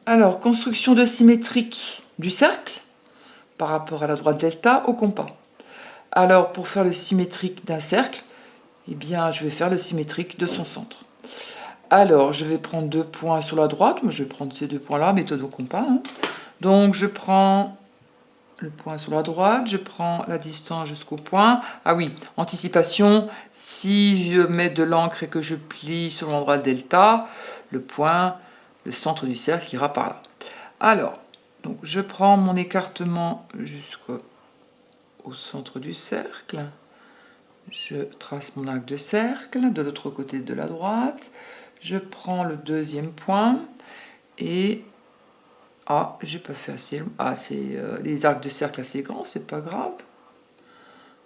Alors, construction de symétrique du cercle par rapport à la droite delta au compas. Alors, pour faire le symétrique d'un cercle, eh bien, je vais faire le symétrique de son centre. Alors, je vais prendre 2 points sur la droite. Je vais prendre ces 2 points-là, méthode au compas. Donc, je prends le point sur la droite, je prends la distance jusqu'au point. Ah oui, anticipation, si je mets de l'encre et que je plie sur l'endroit delta, le point, le centre du cercle ira par là. Alors, donc je prends mon écartement jusqu'au centre du cercle. Je trace mon arc de cercle de l'autre côté de la droite. Je prends le deuxième point et j'ai pas fait assez. C'est les arcs de cercle assez grands, c'est pas grave.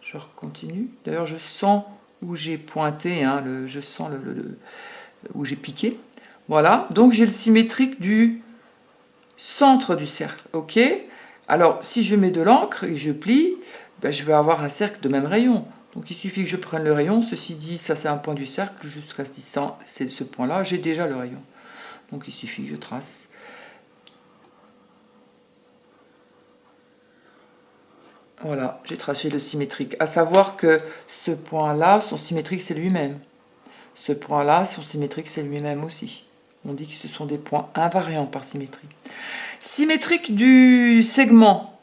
Je continue. D'ailleurs, je sens où j'ai pointé, je sens où j'ai piqué. Voilà. Donc j'ai le symétrique du centre du cercle. Ok. Alors, si je mets de l'encre et je plie, je vais avoir un cercle de même rayon. Donc il suffit que je prenne le rayon. Ceci dit, ça c'est un point du cercle jusqu'à ce point-là. J'ai déjà le rayon. Donc il suffit que je trace. Voilà, j'ai tracé le symétrique. À savoir que ce point-là, son symétrique, c'est lui-même. Ce point-là, son symétrique, c'est lui-même aussi. On dit que ce sont des points invariants par symétrie. Symétrique du segment.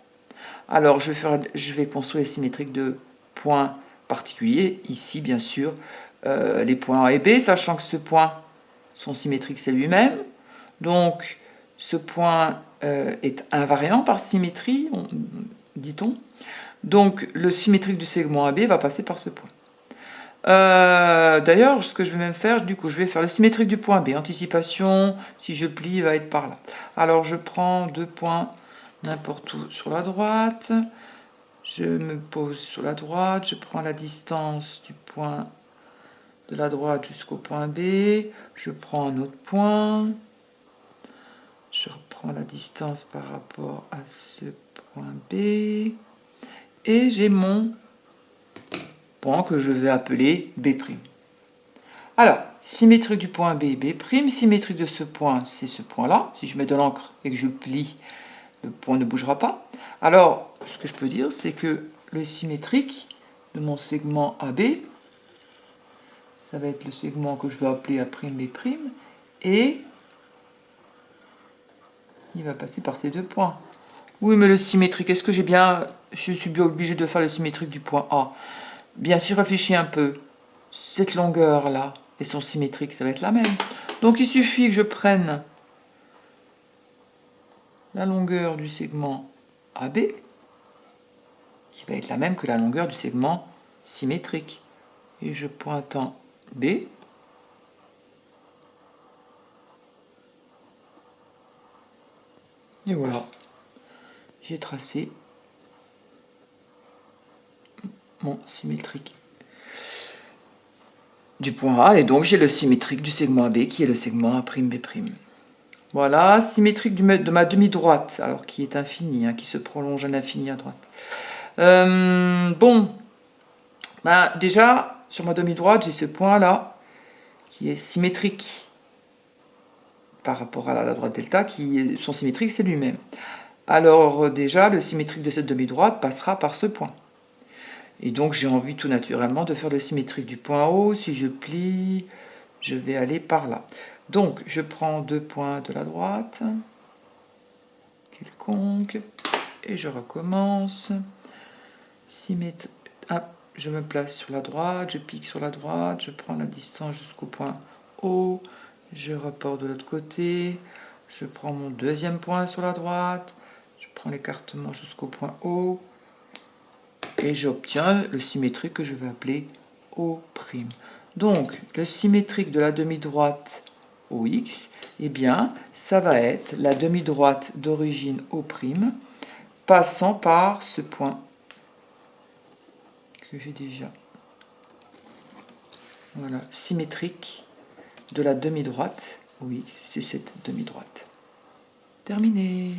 Alors, je vais construire les symétriques de points particuliers. Ici, bien sûr, les points A et B, sachant que ce point, son symétrique, c'est lui-même. Donc, ce point est invariant par symétrie, dit-on. Donc, le symétrique du segment AB va passer par ce point. D'ailleurs, ce que je vais même faire, du coup, je vais faire le symétrique du point B. Anticipation, si je plie, il va être par là. Alors, je prends 2 points n'importe où sur la droite. Je me pose sur la droite. Je prends la distance du point de la droite jusqu'au point B. Je prends un autre point. Je reprends la distance par rapport à ce point B. Et j'ai mon point que je vais appeler B'. Alors, symétrique du point B, B', symétrique de ce point, c'est ce point-là. Si je mets de l'encre et que je plie, le point ne bougera pas. Alors, ce que je peux dire, c'est que le symétrique de mon segment AB, ça va être le segment que je vais appeler A'B', et il va passer par ces 2 points. Oui, mais le symétrique, est-ce que je suis bien obligé de faire le symétrique du point A? Bien sûr, réfléchis un peu. Cette longueur-là et son symétrique, ça va être la même. Donc, il suffit que je prenne la longueur du segment AB, qui va être la même que la longueur du segment symétrique. Et je pointe en B. Et voilà. J'ai tracé mon symétrique du point A. Et donc, j'ai le symétrique du segment AB, qui est le segment A'B'. Voilà, symétrique de ma demi-droite, alors qui est infinie, qui se prolonge à l'infini à droite. Bon, déjà, sur ma demi-droite, j'ai ce point-là, qui est symétrique par rapport à la droite delta, son symétrique, c'est lui-même. Alors déjà, le symétrique de cette demi-droite passera par ce point. Et donc, j'ai envie tout naturellement de faire le symétrique du point haut. Si je plie, je vais aller par là. Donc, je prends 2 points de la droite, quelconque, et je recommence. Je me place sur la droite, je pique sur la droite, je prends la distance jusqu'au point haut, je reporte de l'autre côté, je prends mon deuxième point sur la droite, je prends l'écartement jusqu'au point haut, et j'obtiens le symétrique que je vais appeler O'. Donc, le symétrique de la demi-droite OX, eh bien, ça va être la demi-droite d'origine O', passant par ce point que j'ai déjà. Voilà, symétrique de la demi-droite OX, c'est cette demi-droite. Terminé.